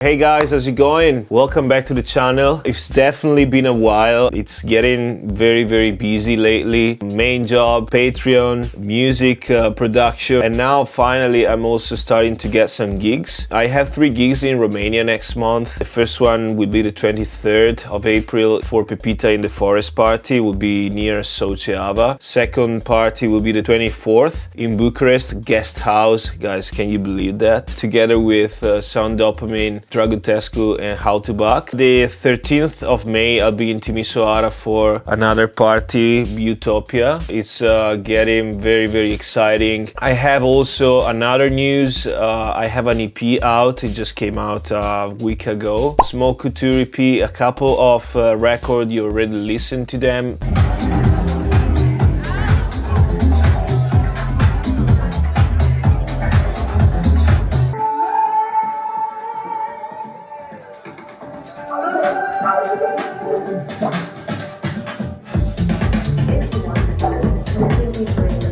Hey guys, how's it going? Welcome back to the channel. It's definitely been a while. It's getting very busy lately. Main job, Patreon, music production, and now finally I'm also starting to get some gigs. I have 3 gigs in Romania next month. The first one will be the 23rd of April for Pepita in the Forest party, will be near Suceava. Second party will be the 24th in Bucharest, guest house. Guys, can you believe that? Together with Sound Dopamine, Dragutescu and How to Buck. The 13th of May I'll be in Timisoara for another party, Utopia. It's getting very exciting. I have also another news. I have an EP out. It just came out a week ago. Small Couture EP, a couple of records, you already listened to them.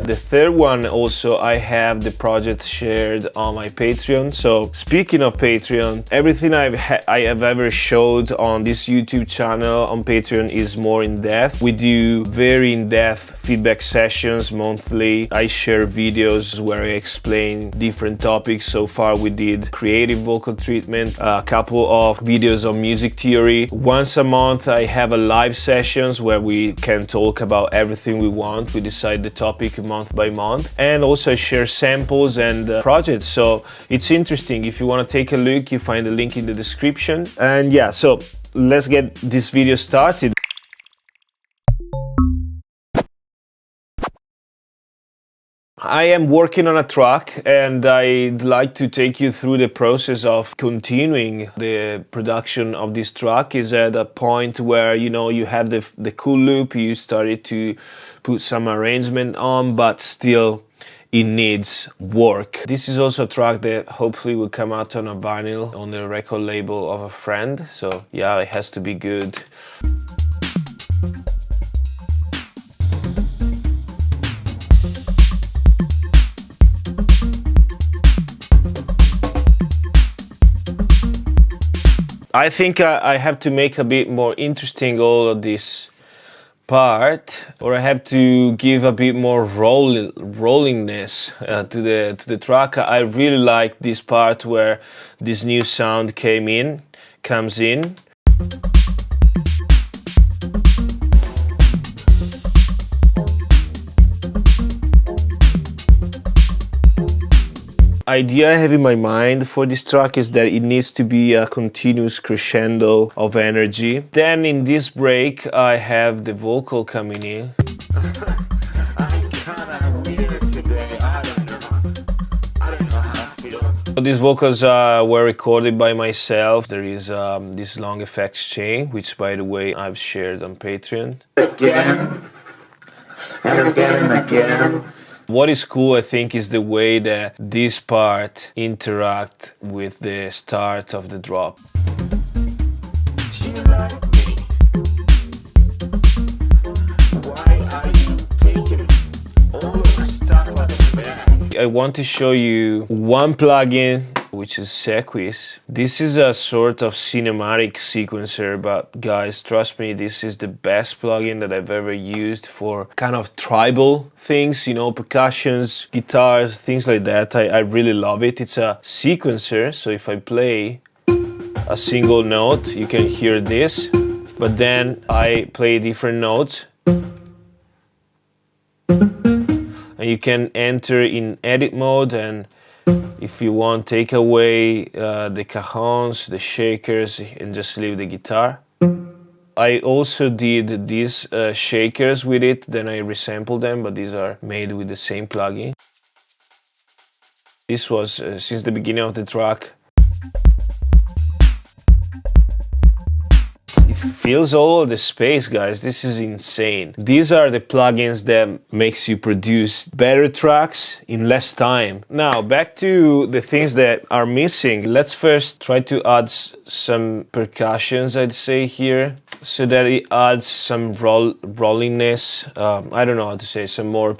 The third one also, I have the project shared on my Patreon. So speaking of Patreon, everything I have ever showed on this YouTube channel on Patreon is more in depth. We do very in-depth feedback sessions monthly. I share videos where I explain different topics. So far we did creative vocal treatment, a couple of videos on music theory. Once a month I have a live sessions where we can talk about everything we want. We decide the topic month by month, and also share samples and projects. So it's interesting. If you want to take a look, you find the link in the description. And yeah, so let's get this video started. I am working on a track and I'd like to take you through the process of continuing the production of this track. Is at a point where, you know, you have the cool loop, you started to put some arrangement on, but still it needs work. This is also a track that hopefully will come out on a vinyl on the record label of a friend. So yeah, it has to be good. I think I have to make a bit more interesting all of this part, or I have to give a bit more rollingness to the track. I really like this part where this new sound comes in. Idea I have in my mind for this track is that it needs to be a continuous crescendo of energy. Then in this break I have the vocal coming in. I'm kinda weird today. I don't know how I feel. So these vocals were recorded by myself. There is this long effects chain, which by the way I've shared on Patreon. Again and again and again. What is cool, I think, is the way that this part interact with the start of the drop. I want to show you one plugin, which is Sequis. This is a sort of cinematic sequencer, but guys, trust me, this is the best plugin that I've ever used for kind of tribal things, you know, percussions, guitars, things like that. I really love it. It's a sequencer, so if I play a single note, you can hear this, but then I play different notes. And you can enter in edit mode, and if you want, take away the cajons, the shakers, and just leave the guitar. I also did these shakers with it, then I resampled them, but these are made with the same plugin. This was since the beginning of the track. Fills all of the space, guys. This is insane. These are the plugins that makes you produce better tracks in less time. Now back to the things that are missing. Let's first try to add some percussions, I'd say, here, so that it adds some rollingness. I don't know how to say, some more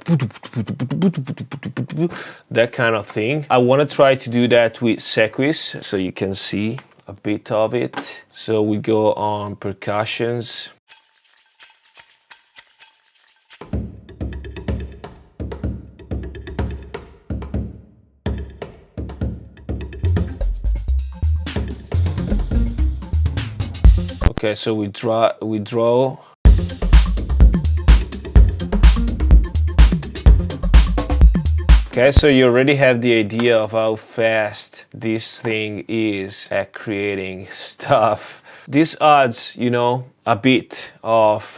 that kind of thing. I want to try to do that with Sequis, so you can see a bit of it. So we go on percussions. Okay, so we draw. Okay, so you already have the idea of how fast this thing is at creating stuff. This adds, you know, a bit of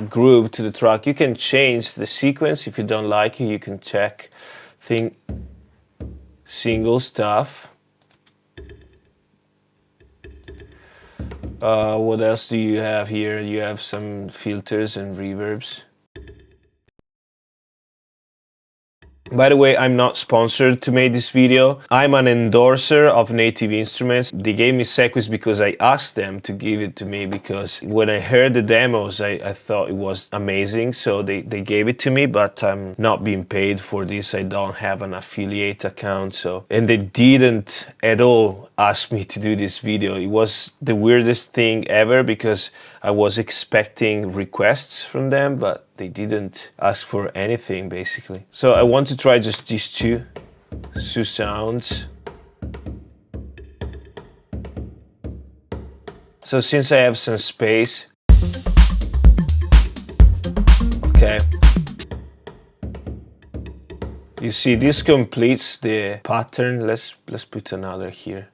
groove to the track. You can change the sequence if you don't like it. You can check single stuff. What else do you have here? You have some filters and reverbs. By the way, I'm not sponsored to make this video. I'm an endorser of Native Instruments. They gave me Sequis because I asked them to give it to me, because when I heard the demos, I thought it was amazing. So they gave it to me, but I'm not being paid for this. I don't have an affiliate account. And they didn't at all ask me to do this video. It was the weirdest thing ever, because I was expecting requests from them, but they didn't ask for anything, basically. So I want to try just these two sounds. So since I have some space, okay. You see, this completes the pattern. Let's put another here.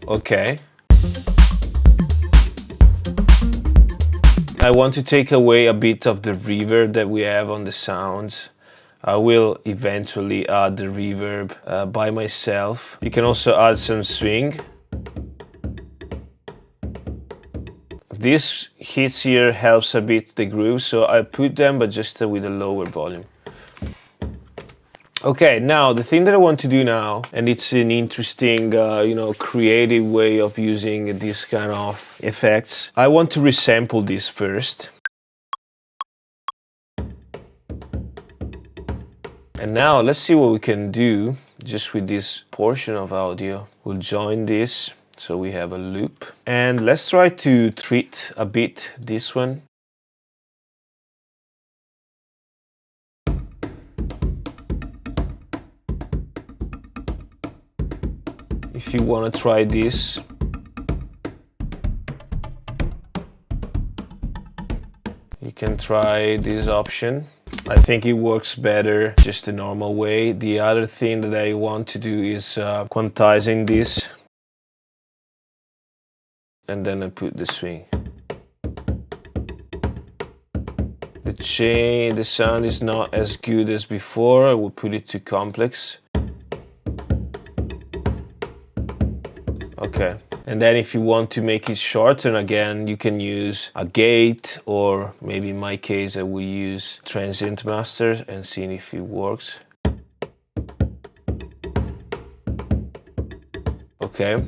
Okay. I want to take away a bit of the reverb that we have on the sounds. I will eventually add the reverb by myself. You can also add some swing. This hits here helps a bit the groove, so I put them, but just with a lower volume. Okay, now the thing that I want to do now, and it's an interesting, you know, creative way of using this kind of effects. I want to resample this first. And now let's see what we can do just with this portion of audio. We'll join this, so we have a loop. And let's try to treat a bit this one. If you want to try this, you can try this option. I think it works better just the normal way. The other thing that I want to do is quantizing this, and then I put the swing. The sound is not as good as before. I will put it to complex. Okay, and then if you want to make it shorten again, you can use a gate, or maybe in my case I will use transient master and see if it works. Okay,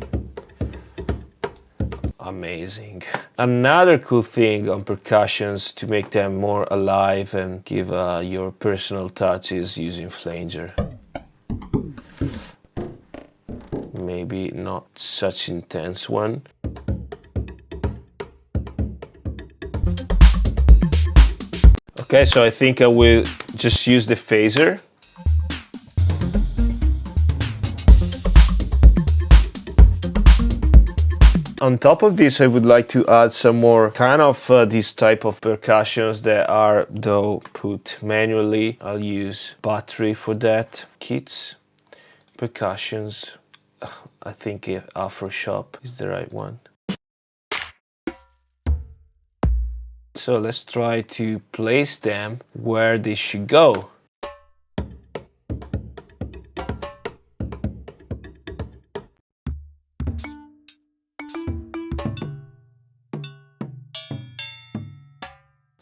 amazing. Another cool thing on percussions to make them more alive and give your personal touch is using flanger. Maybe not such intense one. Okay, so I think I will just use the phaser. On top of this, I would like to add some more kind of this type of percussions that are, though, put manually. I'll use battery for that. Kits, percussions. I think Afroshop is the right one. So let's try to place them where they should go.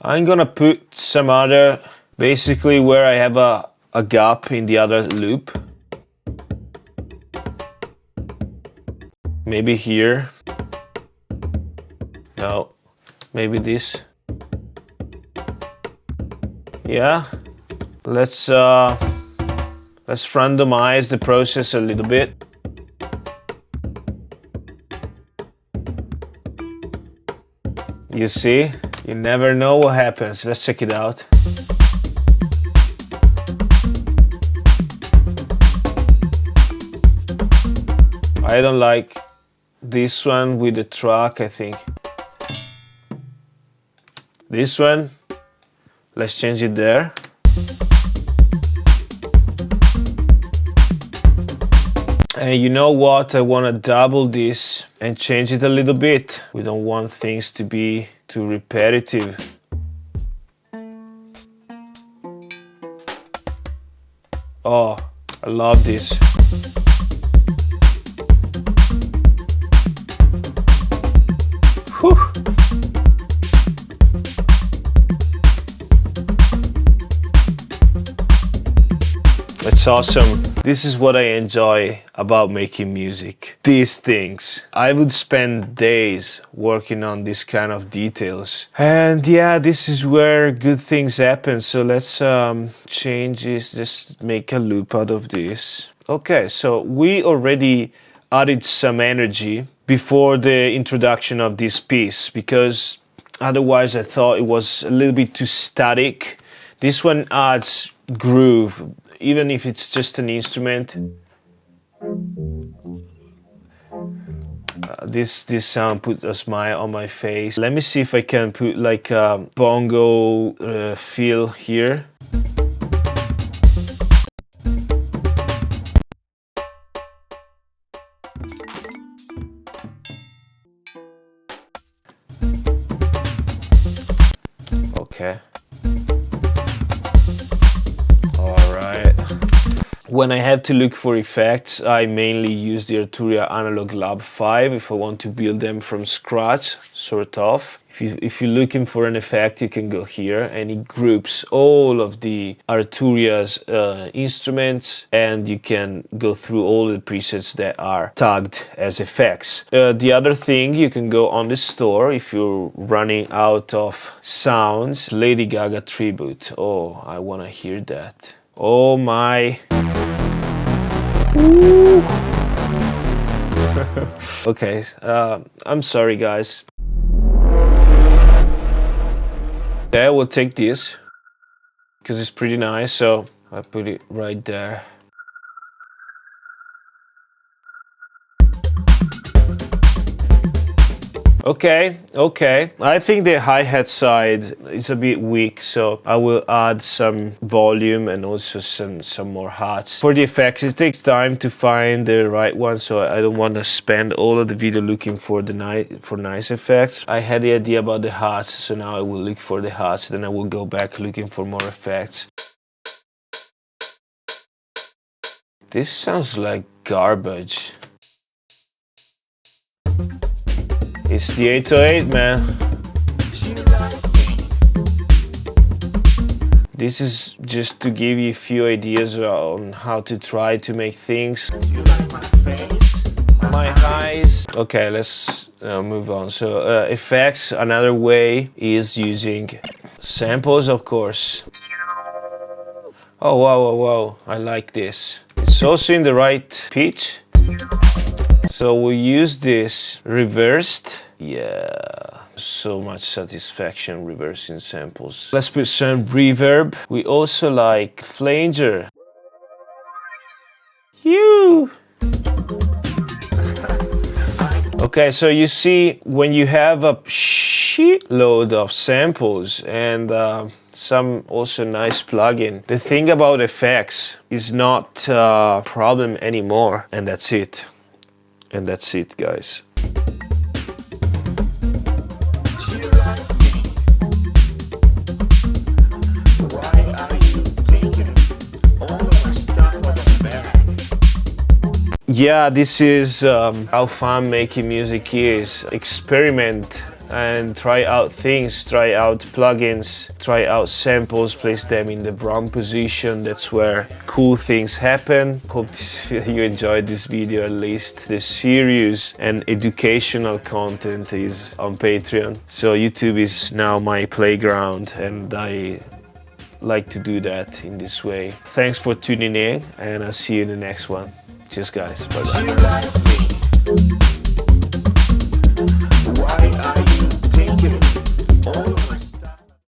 I'm gonna put some other, basically where I have a gap in the other loop. Maybe here. No, maybe this. Yeah, let's randomize the process a little bit. You see, you never know what happens. Let's check it out. I don't like this one with the track, I think. This one, let's change it there. And you know what? I want to double this and change it a little bit. We don't want things to be too repetitive. Oh, I love this. Whew. That's awesome. This is what I enjoy about making music. These things. I would spend days working on this kind of details. And yeah, this is where good things happen. So let's change this, just make a loop out of this. Okay, so we already added some energy before the introduction of this piece, because otherwise I thought it was a little bit too static. This one adds groove, even if it's just an instrument. This sound puts a smile on my face. Let me see if I can put like a bongo feel here. Okay. When I have to look for effects, I mainly use the Arturia Analog Lab V if I want to build them from scratch, sort of. If you're looking for an effect, you can go here, and it groups all of the Arturia's instruments, and you can go through all the presets that are tagged as effects. The other thing, you can go on the store if you're running out of sounds. Lady Gaga tribute. Oh, I want to hear that. Oh my. Okay, I'm sorry guys. Okay, we'll take this because it's pretty nice, so I put it right there. Okay. I think the hi-hat side is a bit weak, so I will add some volume and also some more hats. For the effects, it takes time to find the right one, so I don't want to spend all of the video looking for nice effects. I had the idea about the hats, so now I will look for the hats, then I will go back looking for more effects. This sounds like garbage. It's the 808, man. This is just to give you a few ideas on how to try to make things. You like my face? My eyes? Okay, let's move on. So effects, another way is using samples, of course. Oh, wow, I like this. It's also in the right pitch. So we'll use this reversed. Yeah, so much satisfaction reversing samples. Let's put some reverb. We also like flanger. Okay, so you see, when you have a shitload of samples and some also nice plugin, the thing about effects is not a problem anymore, and that's it. And that's it, guys. Yeah, this is how fun making music is. Experiment and try out things, try out plugins, try out samples, place them in the wrong position. That's where cool things happen. Hope you enjoyed this video at least. The serious and educational content is on Patreon. So YouTube is now my playground, and I like to do that in this way. Thanks for tuning in, and I'll see you in the next one. Cheers guys, bye bye.